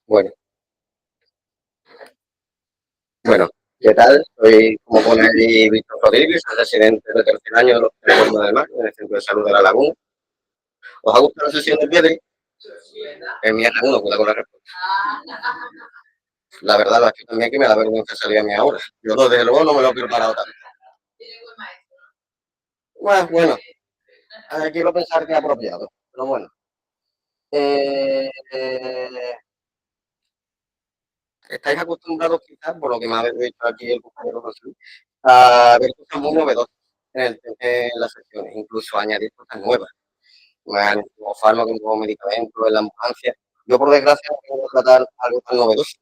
Bueno, bueno, ¿qué tal? Soy, como pone allí, Víctor Rodríguez, residente de tercer año de los Teleformas del Mar, en el Centro de Salud de La Laguna. ¿Os ha gustado la sesión de Piedri? En mi uno, cuidado con la respuesta. La verdad, la que también aquí me da vergüenza salir a mi ahora. Yo, desde luego, no me lo he preparado tanto. Bueno, quiero pensar que es apropiado, pero bueno. Eh, estáis acostumbrados, quizás, por lo que me ha dicho aquí el compañero José, a ver cosas muy novedosas en las sesiones, incluso añadir cosas nuevas, como fármacos, como medicamentos en la ambulancia. Yo, por desgracia, no tengo que tratar algo tan novedoso.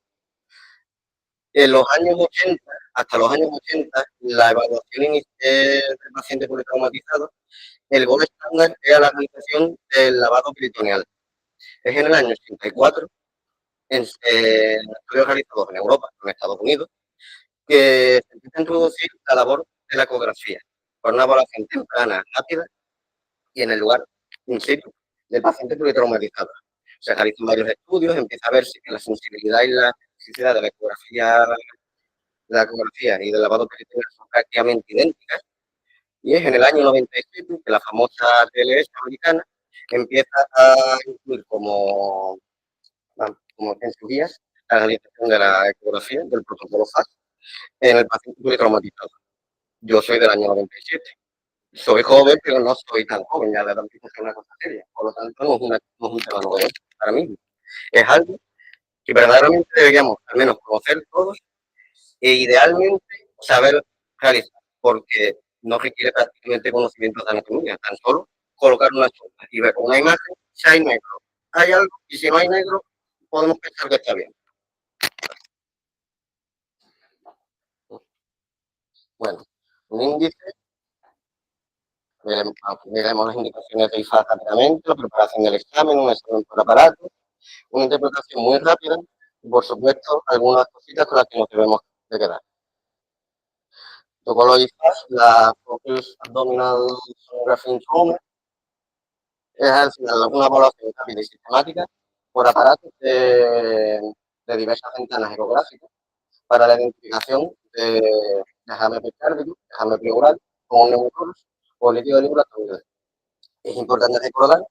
En los años 80, hasta los años 80, la evaluación inicial del paciente politraumatizado, el gol estándar era la realización del lavado peritoneal. Es en el año 84, en estudios realizados en Europa, en Estados Unidos, que se empieza a introducir la labor de la ecografía, por una evaluación temprana, rápida y en el lugar in situ del paciente politraumatizado. Se realizan varios estudios, empieza a verse que la sensibilidad y la especificidad de la ecografía y del lavado peritoneal son prácticamente idénticas. Y es en el año 97 que la famosa TLS americana empieza a incluir como en sus guías la realización de la ecografía del protocolo FAS en el paciente politraumatizado. Yo soy del año 97. Soy joven, pero no soy tan joven, ya la edad es una cosa seria. Por lo tanto, no es un tema nuevo para mí. Es algo que verdaderamente deberíamos al menos conocer todos e idealmente saber realizar, porque no requiere prácticamente conocimientos de anatomía, tan solo colocar una sombra y ver una imagen si hay negro. Hay algo y si no hay negro, podemos pensar que está bien. Bueno, un índice, veremos las indicaciones de IFA rápidamente, la preparación del examen, un examen por aparato, una interpretación muy rápida y, por supuesto, algunas cositas con las que nos debemos de quedar. Protocolo IFAS, la Focus Abdominal Sonography Instrument, es al final una evaluación rápida y sistemática por aparatos de diversas ventanas ecográficas para la identificación de derrame pericárdico, derrame pleural, con un neumotórax o líquido libulatorio. Es importante recordar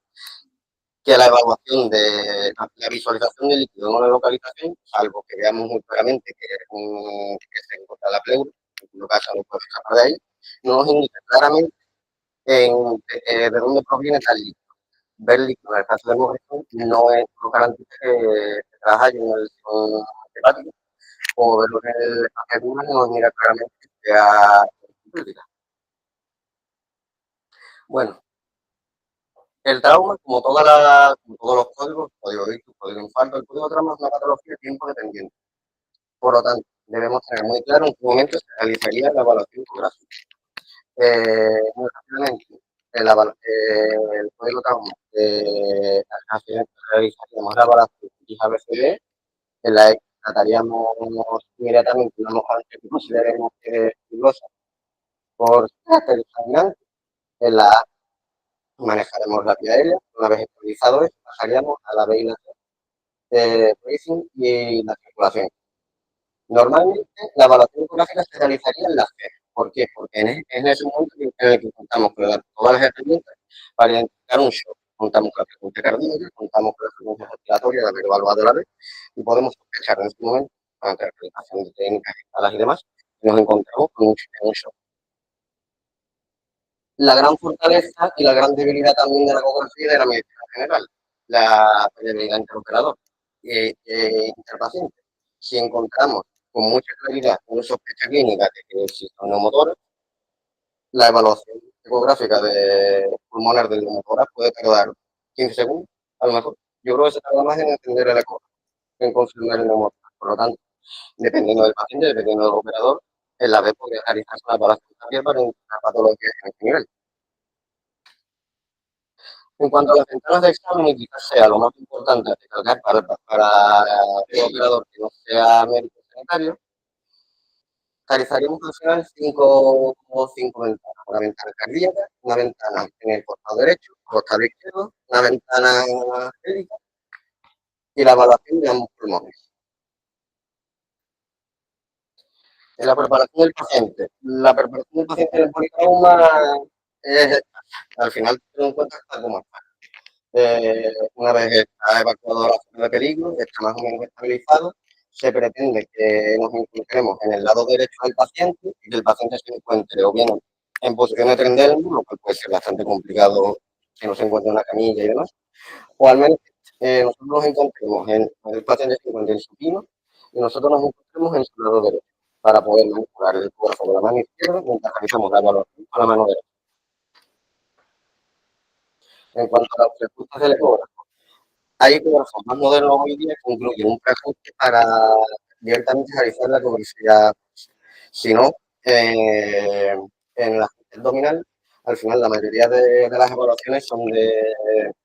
que la evaluación de la visualización del líquido en una localización, salvo que veamos muy claramente que se encuentra la pleura, en cuyo caso no puede escapar de ahí, no nos indica claramente de dónde proviene tal líquido. Ver líquido en el caso de hemorragia no es lo garantiza que trabaja en una lesión hepática, o verlo en el espacio no nos mira claramente que sea crítica. Bueno, el trauma, como todos los códigos, código ictus, código infarto, el código trauma es una patología tiempo dependiente. Por lo tanto, debemos tener muy claro en qué momento se realizaría la evaluación ecográfica. Muy rápidamente, el código trauma realizaríamos la evaluación IJBCD, en la que trataríamos inmediatamente una mujer que consideremos que es filosa por carácter sangrante. En la A manejaremos la vía aérea, una vez estabilizado esto, pasaríamos a la B y la C de bracing y la circulación. Normalmente la evaluación ecográfica se realizaría en la C. ¿Por qué? Porque en ese momento en el que contamos con todas las herramientas para identificar un shock. Contamos con la frecuencia cardíaca, contamos con la frecuencia respiratoria de haber evaluado la vez y podemos sospechar en ese momento, ante la realización de técnicas, escalas y demás, que nos encontramos con un shock. La gran fortaleza y la gran debilidad también de la ecografía y de la medicina en general, la debilidad interoperador interpaciente. Si encontramos con mucha claridad una sospecha clínica de que existe un neumotórax, la evaluación ecográfica pulmonar del neumotórax puede tardar 15 segundos, a lo mejor. Yo creo que se tarda más en entender el eco, en confirmar el neumotórax. Por lo tanto, dependiendo del paciente, dependiendo del operador, en la vez podría realizarse una evaluación también para identificar patologías en este nivel. En cuanto a las ventanas de examen, y quizás sea lo más importante a recalcar para el operador que no sea médico sanitario, realizaríamos al final cinco ventanas. Una ventana cardíaca, una ventana en el costado derecho, costado izquierdo, una ventana médica y la evaluación de ambos pulmones. En la preparación del paciente. La preparación del paciente en el politrauma es, al final, ten en cuenta está como está. Una vez está evacuado la zona de peligro, está más o menos estabilizado, se pretende que nos encontremos en el lado derecho del paciente y que el paciente se encuentre o bien en posición de tren, lo cual puede ser bastante complicado que no se encuentre en una camilla y demás, o al menos nosotros nos encontremos el paciente se encuentre en supino y nosotros nos encontremos en su lado derecho para poder manipular el cuerpo con la mano izquierda mientras realizamos la evaluación con la mano derecha. En cuanto a las respuestas del ecógrafo, hay ecógrafos más modernos hoy día que incluyen un preajuste para directamente realizar la ecografía. Si no, en la parte abdominal, al final la mayoría de las evaluaciones son de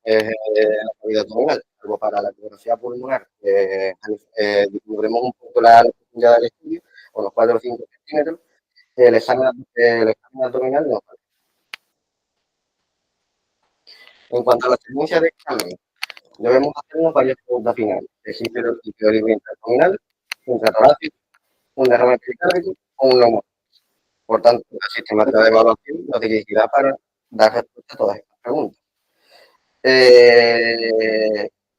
la cavidad abdominal, algo para la ecografía pulmonar, disminuiremos un poco la profundidad del estudio, con los 4 o 5 centímetros, el examen abdominal no. En cuanto a la secuencia de examen, debemos hacernos varias preguntas finales. ¿Existe el tipo de oriente abdominal, intratorácico, un derrame pericárdico o un neumonía? Por tanto, la sistemática de evaluación nos dirigirá para dar respuesta a todas estas preguntas.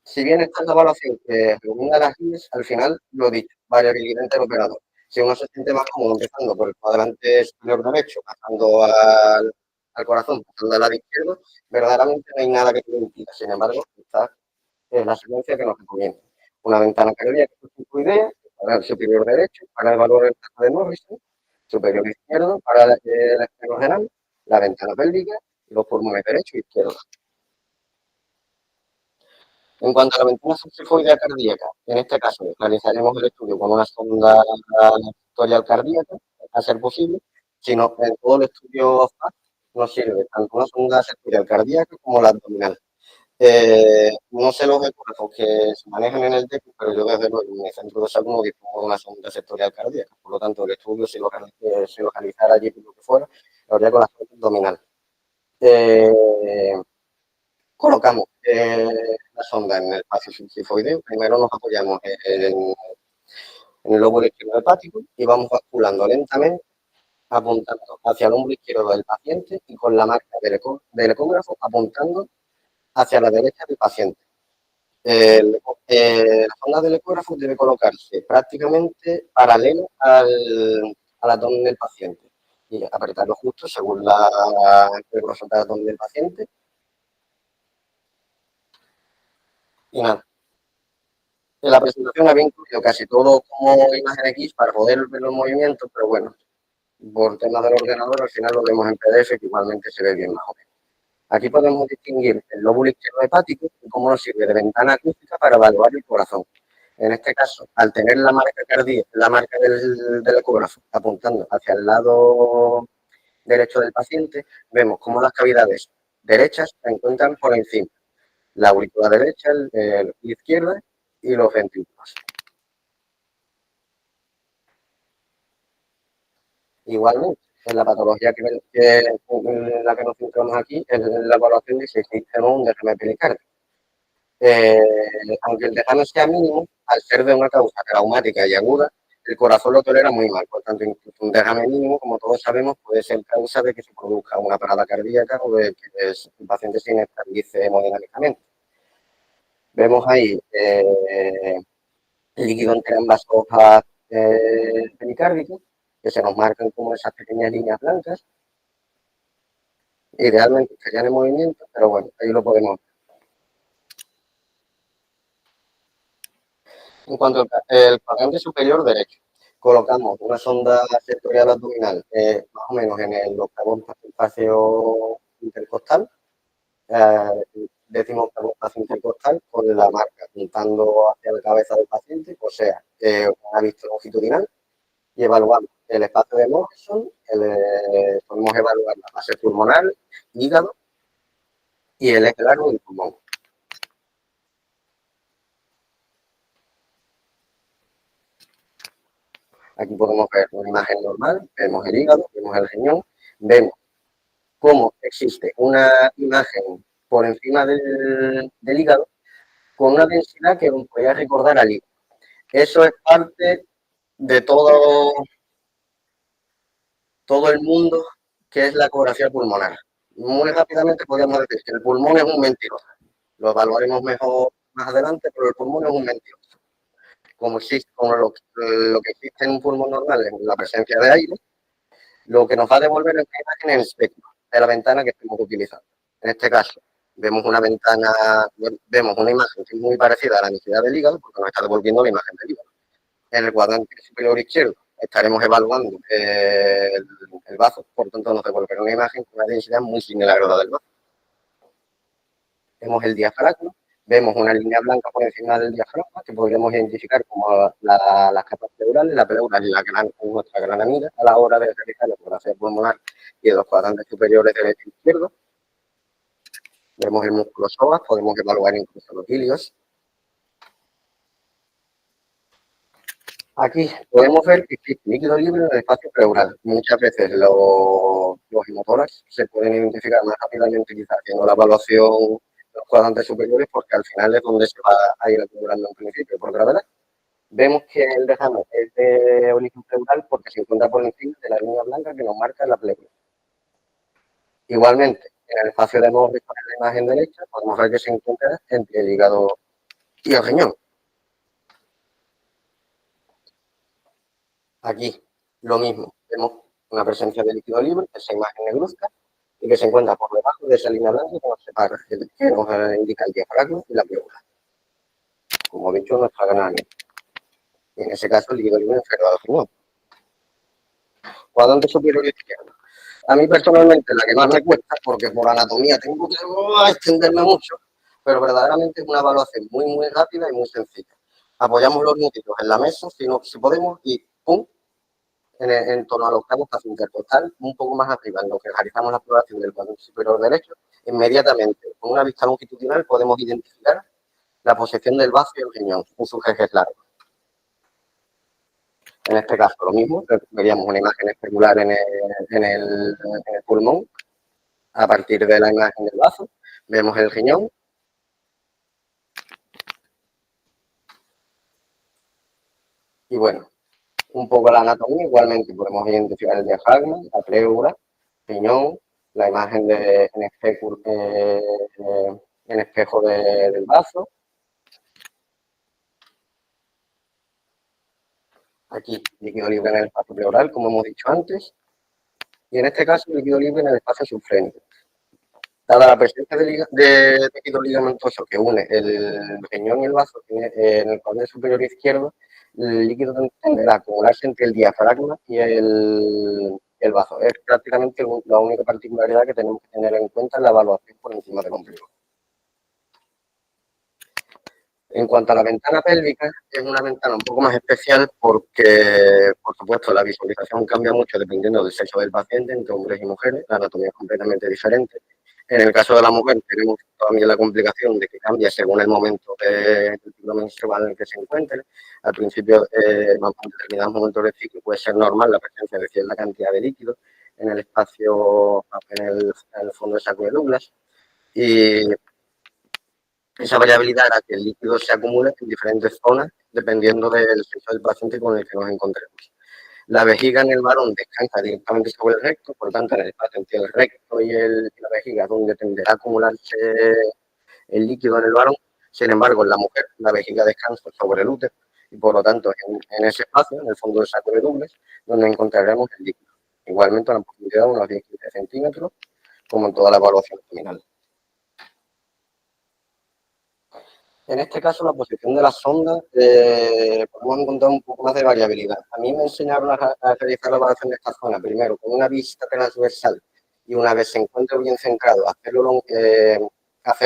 Si bien esta es la evaluación que recomienda las guías, al final lo dicho, variabilidad entre el operador. Si uno se siente más cómodo empezando por el cuadrante superior derecho, pasando al corazón, pasando al lado izquierdo, verdaderamente no hay nada que te lo impida. Sin embargo, esta es la secuencia que nos recomienda. Una ventana cardíaca con 5 ideas, para el superior derecho, para el valor del tajo de Morrison, superior izquierdo, para el esfero renal, la ventana pélvica y los pulmones derecho e izquierdo. En cuanto a la ventana subsifoidea cardíaca, en este caso realizaremos el estudio con una sonda vectorial cardíaca, a ser posible, sino en todo el estudio FAST nos sirve tanto una sonda vectorial cardíaca como la abdominal. No sé los ecógrafos que se manejan en el DECU, pero yo desde luego en el centro de salud no dispongo de una sonda sectorial cardíaca. Por lo tanto, el estudio, si lo realizara allí por lo que fuera, lo haría con la sonda abdominal. Colocamos la sonda en el espacio subsifoideo. Primero nos apoyamos en el lóbulo izquierdo hepático y vamos basculando lentamente, apuntando hacia el hombro izquierdo del paciente y con la marca del ecógrafo apuntando hacia la derecha del paciente. La sonda del ecógrafo debe colocarse prácticamente paralelo al abdomen del paciente y apretarlo justo según el grosor del abdomen del paciente. Y nada, en la presentación había incluido casi todo como imagen X para poder ver los movimientos, pero bueno, por temas del ordenador al final lo vemos en PDF que igualmente se ve bien más o menos. Aquí podemos distinguir el lóbulo izquierdo hepático y cómo nos sirve de ventana acústica para evaluar el corazón. En este caso, al tener la marca cardíaca, la marca del ecógrafo apuntando hacia el lado derecho del paciente, vemos cómo las cavidades derechas se encuentran por encima. La aurícula derecha, la izquierda y los ventrículos. Igualmente, en la patología en la que nos centramos aquí es la evaluación de si existe o no un derrame pericárdico. Aunque el derrame sea mínimo, al ser de una causa traumática y aguda, el corazón lo tolera muy mal. Por tanto, incluso un derrame mínimo, como todos sabemos, puede ser causa de que se produzca una parada cardíaca o de que el paciente se inestabilice hemodinámicamente. Vemos ahí líquido entre ambas hojas pericárdicas, que se nos marcan como esas pequeñas líneas blancas. Idealmente estarían en movimiento, pero bueno, ahí lo podemos ver. En cuanto al cuadrante superior derecho, colocamos una sonda sectorial abdominal más o menos en el octavo espacio intercostal, décimo octavo espacio intercostal, con la marca apuntando hacia la cabeza del paciente, o sea, una vista longitudinal, y evaluamos el espacio de Morrison, podemos evaluar la base pulmonar, hígado y el eje largo del pulmón. Aquí podemos ver una imagen normal, vemos el hígado, vemos el riñón, vemos cómo existe una imagen por encima del hígado con una densidad que podría recordar al líquido. Eso es parte de todo el mundo que es la ecografía pulmonar. Muy rápidamente podríamos decir que el pulmón es un mentiroso. Lo evaluaremos mejor más adelante, pero el pulmón es un mentiroso. Como lo que existe en un pulmón normal, en la presencia de aire, lo que nos va a devolver es una imagen en el espectro de la ventana que estemos utilizando. En este caso, vemos una imagen que es muy parecida a la necesidad del hígado, porque nos está devolviendo la imagen del hígado. En el cuadrante superior izquierdo estaremos evaluando el vaso, por tanto nos devolverá una imagen con una densidad muy similar a la del vaso. Vemos el diafragma, vemos una línea blanca por encima del diafragma que podríamos identificar como las capas pleurales, la pleura es nuestra gran amiga a la hora de realizar la ecografía pulmonar y de los cuadrantes superiores derecho e izquierdo. Vemos el músculo psoas, podemos evaluar incluso los ilios. Aquí podemos ver que existe líquido libre en el espacio pleural. Muchas veces los hemotórax se pueden identificar más rápidamente, quizás haciendo la evaluación de los cuadrantes superiores, porque al final es donde se va a ir acumulando en principio por gravedad. Vemos que el dejamos es de origen pleural porque se encuentra por encima de la línea blanca que nos marca la pleura. Igualmente, en el espacio de Morris, en la imagen derecha, podemos ver que se encuentra entre el hígado y el riñón. Aquí, lo mismo, vemos una presencia de líquido libre, esa imagen negruzca, y que se encuentra por debajo de esa línea blanca que nos separa, que nos indica el diafragma y la pleura. Como he dicho, nuestra gran amiga. En ese caso, el líquido libre inferior al riñón. Cuadrante superior izquierdo. A mí personalmente la que más me cuesta, porque por anatomía tengo que extenderme mucho, pero verdaderamente es una evaluación muy rápida y muy sencilla. Apoyamos los núcleos en la mesa, si podemos, y ¡pum!, en torno al octavo espacio intercostal, un poco más arriba, en lo que realizamos la exploración del cuadrante superior derecho, inmediatamente, con una vista longitudinal, podemos identificar la posición del vaso y el riñón, en sus ejes largos. En este caso, lo mismo, veríamos una imagen especular en el pulmón. A partir de la imagen del vaso, vemos el riñón. Y bueno, un poco la anatomía, igualmente podemos identificar el diafragma, la pleura, riñón, la imagen en espejo del vaso. Aquí, líquido libre en el espacio pleural, como hemos dicho antes. Y en este caso, líquido libre en el espacio subfrénico. Dada la presencia de tejido ligamentoso que une el riñón y el vaso en el cuadrante superior izquierdo, el líquido tenderá a acumularse entre el diafragma y el vaso. Es prácticamente la única particularidad que tenemos que tener en cuenta en la evaluación por encima del ombligo. En cuanto a la ventana pélvica, es una ventana un poco más especial porque, por supuesto, la visualización cambia mucho dependiendo del sexo del paciente, entre hombres y mujeres, la anatomía es completamente diferente. En el caso de la mujer tenemos también la complicación de que cambia según el momento del ciclo menstrual en el que se encuentre. Al principio, en determinados momentos del ciclo puede ser normal la presencia de cierta cantidad de líquido en el espacio, en el fondo del saco de Douglas. Y esa variabilidad hará que el líquido se acumule en diferentes zonas dependiendo del sexo del paciente con el que nos encontremos. La vejiga en el varón descansa directamente sobre el recto, por tanto, en el espacio entre el recto y la vejiga, donde tenderá a acumularse el líquido en el varón. Sin embargo, en la mujer, la vejiga descansa sobre el útero y, por lo tanto, en ese espacio, en el fondo del saco de Douglas, donde encontraremos el líquido. Igualmente, a una profundidad de unos 10-15 centímetros, como en toda la evaluación abdominal. En este caso, la posición de la sonda, podemos encontrar un poco más de variabilidad. A mí me enseñaron a realizar la evaluación de esta zona, primero con una vista transversal y una vez se encuentre bien centrado, hacer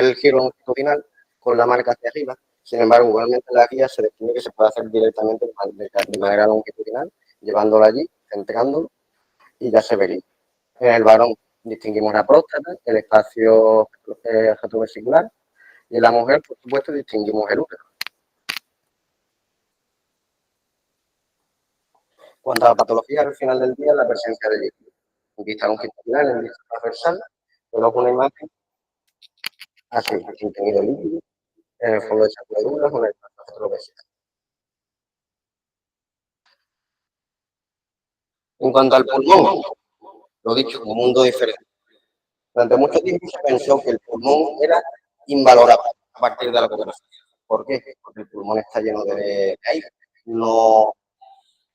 el giro longitudinal con la marca hacia arriba. Sin embargo, igualmente la guía se define que se puede hacer directamente de manera longitudinal, llevándolo allí, centrándolo y ya se vería. En el varón distinguimos la próstata, el espacio retrovesicular, y en la mujer, por supuesto, distinguimos el útero. Cuanto a la patología, al final del día, la presencia de líquido. En vista longitudinal, en vista transversal, tenemos una imagen así, contenido líquido en el fondo de esas glándulas o en el tracto vegetal. En cuanto al pulmón, lo dicho, un mundo diferente. Durante mucho tiempo se pensó que el pulmón era invalorable a partir de la ecografía. ¿Por qué? Porque el pulmón está lleno de aire. No,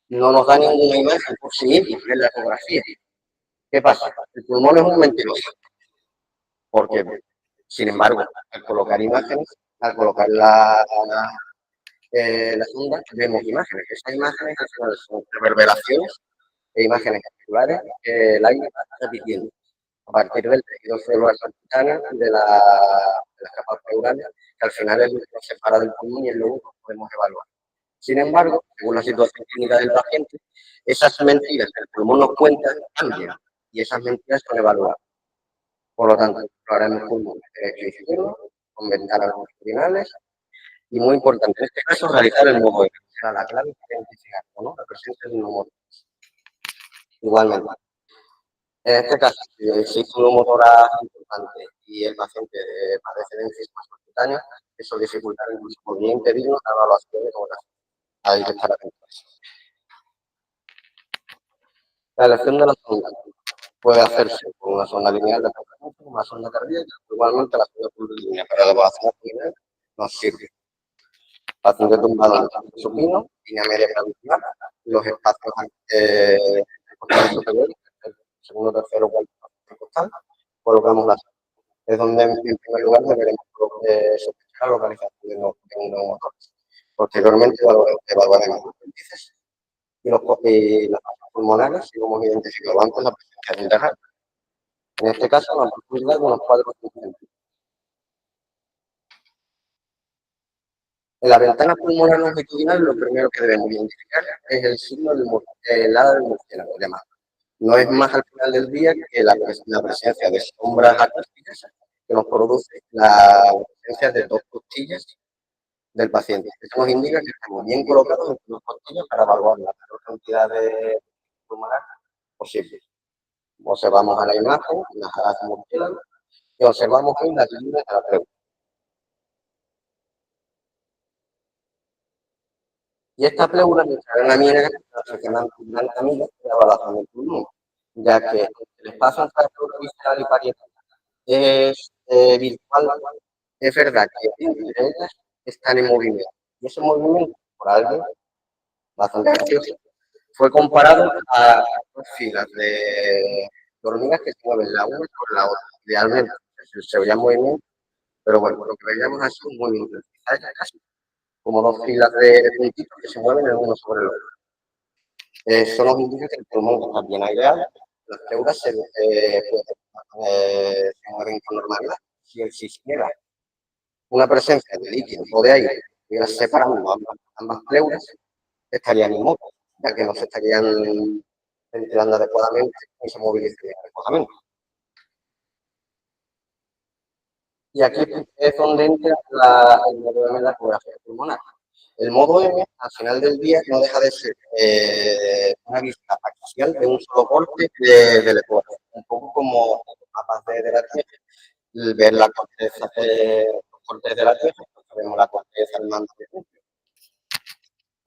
no nos da ninguna imagen por sí mismo en la ecografía. ¿Qué pasa? El pulmón es un mentiroso. Porque, sin embargo, al colocar imágenes, al colocar las ondas, vemos imágenes. Esas imágenes al final son reverberaciones e imágenes circulares que el aire está repitiendo a partir del tejido celular subcutáneo de las capas pleurales, que al final es lo que nos separa del pulmón y es lo único que podemos evaluar. Sin embargo, según la situación clínica del paciente, esas mentiras que el pulmón nos cuenta cambian y esas mentiras son evaluadas. Por lo tanto, exploraremos pulmones derecho y izquierdo, con ventanas longitudinales y, muy importante en este caso, realizar el modo E, que será la clave para identificar o no la presencia de un neumotórax. Igualmente, en este caso, si existe un neumotórax importante y el paciente padece de enfisema subcutáneo, eso dificultará, incluso podría impedirnos la evaluación de ecografía. Hay que estar atentos. La elección de la sonda puede hacerse con una sonda lineal de tratamiento, una sonda cardíaca, igualmente la sonda plurilineal para la evaluación abdominal nos sirve. Paciente tumbado en el supino, línea media clavicular, los espacios superiores, segundo, tercero, cuarto, costal, colocamos la sonda. Es donde en primer lugar deberemos sospechar la localización de un neumotórax. Posteriormente evaluaremos los índices y las fasas pulmonares y hemos identificado antes la presencia de interrupción. En este caso, una profundidad de unos 4 centímetros. En la ventana pulmonar longitudinal, lo primero que debemos identificar es el signo del halo del murciélago llamado. No es más al final del día que la presencia de sombras acústicas que nos produce la presencia de 2 costillas del paciente. Esto nos indica que estamos bien colocados entre 2 costillas para evaluar la mayor cantidad de pulmonar posible. Observamos a la imagen, las alas murciélagos, y observamos ahí las líneas de la pleura. Y esta pleura entrará en la mina que mantiene camino de la evaluación del pulmón, ya que el espacio entre la pleura visceral y parietal es virtual. Es verdad que entre ellas están en movimiento. Y ese movimiento, por algo bastante gracioso, fue comparado a 2 filas de hormigas que se mueven la una sobre la otra. Idealmente se veía movimiento, pero bueno, lo que veíamos así es un movimiento. Quizás casi como 2 filas de puntitos que se mueven el uno sobre el otro. Eso nos indica que el pulmón está bien aireado, las pleuras se mueven con normalidad. Si existiera una presencia de líquido o de aire que las separando ambas pleuras, estarían inmóviles, ya que no se estarían ventilando adecuadamente ni se movilizarían adecuadamente. Y aquí es donde entra el modo M en la ecografía pulmonar. El modo M, al final del día, no deja de ser una vista axial de un solo corte del ecografía. Un poco como mapas de la Tierra, ver la corteza los cortes de la Tierra, pues vemos la corteza, el manto de núcleo.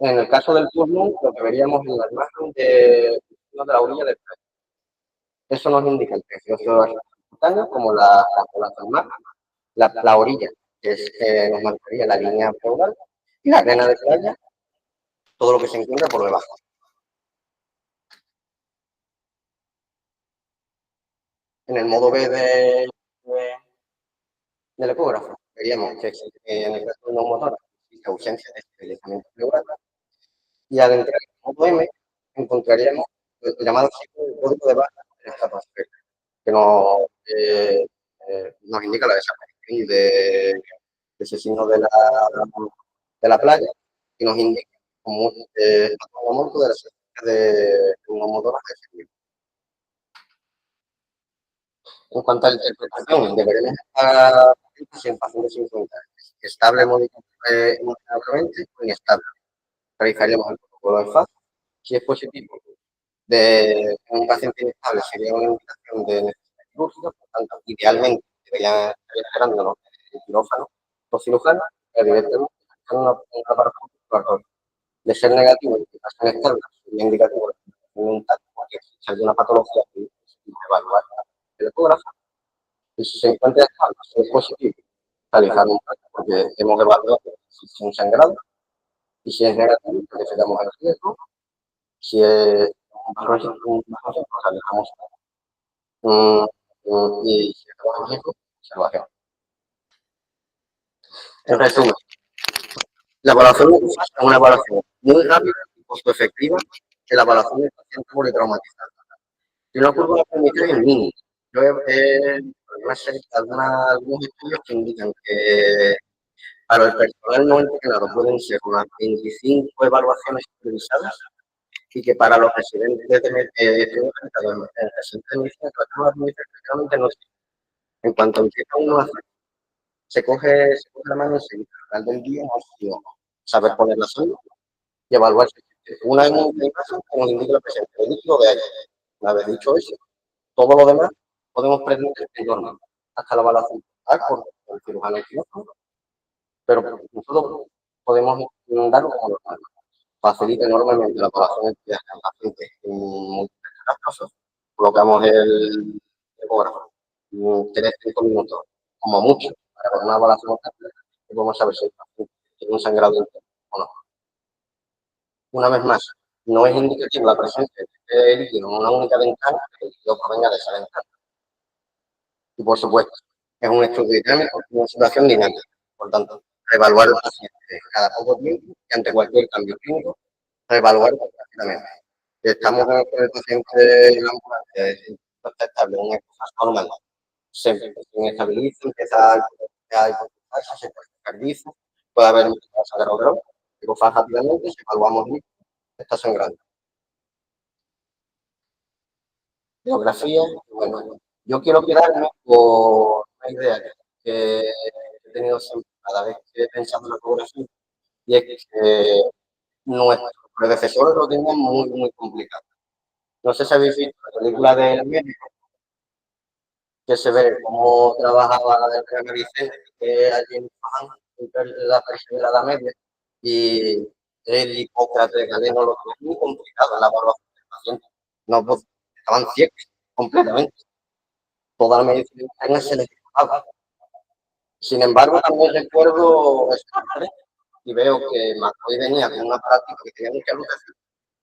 En el caso del pulmón, lo que veríamos en la imagen de la orilla del pecho. Eso nos indica el tejido subcutáneo como la palma, la orilla, que nos marcaría la línea pleural, y la arena de playa, todo lo que se encuentra por debajo. En el modo B del ecógrafo, veríamos que en el caso de un neumotórax existe ausencia de deslizamiento pleural, y al entrar en el modo M encontraríamos el llamado ciclo del código de barra de esta atmósfera, que nos indica la desaparición de ese signo de la playa, y nos indica como un aumento de la presencia de un neumotórax efectivo. En cuanto a la interpretación, deberemos estar si el paciente se encuentra estable emocionalmente o inestable. Realizaríamos el protocolo de FAS. Si es positivo de un paciente inestable, sería una indicación de necesidad quirúrgica, por tanto, idealmente deberían estar esperándonos el quirófano o cirujano. evidentemente, una parte de ser negativo en indicación externa, sería indicativo de un porque existe alguna patología que se evaluar el ecógrafo y si se encuentra estable, si es positivo, realizar un test porque hemos evaluado si es un sangrado y si es negativo, verificamos el riesgo, si es un bajo riesgo, pues realizamos y si es bajo riesgo, observación. En resumen, la evaluación es una evaluación muy rápida y costo efectiva de la evaluación del paciente politraumatizado. Y una curva de aprendizaje mínima. Yo algunos estudios que indican que para el personal no entrenado pueden ser unas 25 evaluaciones supervisadas y que para los residentes de medicina prácticamente no existe. En cuanto empieza uno a hacer, se coge la mano y se dice, al del día no es saber poner la zona y evaluar si existe. Una vez en caso, como indica la presencia de líquido de aire. Una vez dicho eso, todo lo demás podemos pretender que es normal, hasta la evaluación por el cirujano quirófano, pero nosotros podemos darlo como normal. Facilita enormemente la evaluación de pacientes en múltiples casos. Colocamos el ecógrafo 3-5 minutos, como mucho, para una evaluación rápida y podemos saber si el paciente tiene un sangrado interno o no. Una vez más, no es indicativo la presencia de líquido en una única ventana que el líquido provenga de esa ventana. Y por supuesto, es un estudio dinámico y una situación dinámica. Por tanto, reevaluar el paciente cada poco tiempo y ante cualquier cambio clínico, reevaluar rápidamente. Si estamos con el paciente en la ambulancia, está estable, un fase normal, se estabiliza, empieza a hipotensión, se cardiza, puede haber un sangrado, pero rápidamente, si evaluamos bien, está sangrando. Geografía, bueno, yo quiero quedarme por una idea que he tenido siempre cada vez que he pensado en la geografía, y es que nuestros predecesores lo tenían muy, muy complicado. No sé si habéis visto la película del médico, que se ve cómo trabajaba el Real Vicente, que allí en la Edad Media, y el Hipócrates Galeno lo tenía muy complicado en la evaluación del paciente. No, pues, estaban ciegos completamente. Toda la medicina interna se les escapaba. Sin embargo, también recuerdo y veo que Macroy venía con una práctica que tenía mucha luz,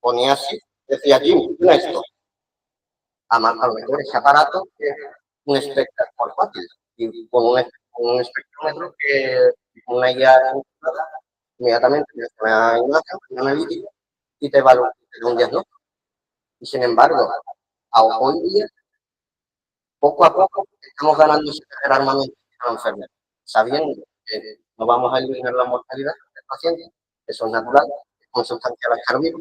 ponía así, decía Jim, mira esto. A lo mejor ese aparato es un espectro portátil y con un espectrómetro que con una guía inmediatamente tienes una imagen, una analítica y te evalúa un diagnóstico. Y sin embargo, hoy día, poco a poco, estamos ganando ese armamento a la enfermedad, sabiendo que no vamos a eliminar la mortalidad del paciente, eso es natural, es consustancial al estar vivo,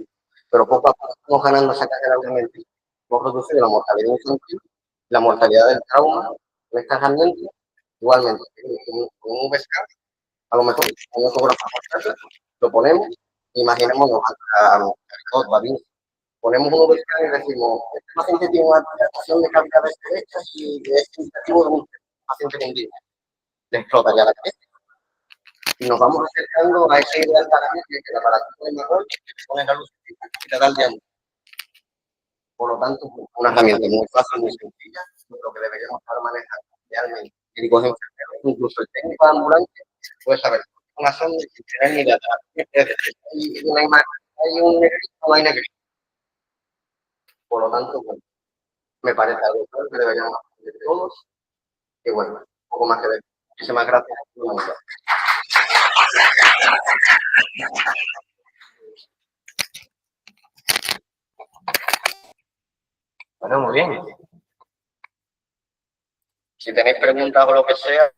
pero poco a poco estamos ganando esa carrera argumental. Hemos reducido la mortalidad infantil, la mortalidad del trauma, con estas herramientas, igualmente, con un VSK, a lo mejor, con un ecógrafo, lo ponemos, imaginémonos a ponemos un VSK y decimos, este paciente tiene una alteración de cavidades derechas y es indicativo de un paciente con disney. Le explotaría la cabeza. Y nos vamos acercando a ese ideal paramétrico que la paradigma es mejor, que pone la luz y te da el diagnóstico. Por lo tanto, una herramienta muy fácil, muy sencilla, lo que deberíamos estar manejando realmente. Médicos enfermeros, incluso el técnico de ambulante, puede saber una sonda sin tener ni idea. Hay una imagen, hay un negrito, no hay negrito. Por lo tanto, bueno, me parece algo que deberíamos hacer todos. Y bueno, un poco más que ver. Muchísimas gracias. Bueno, muy bien. Si tenéis preguntas o lo que sea,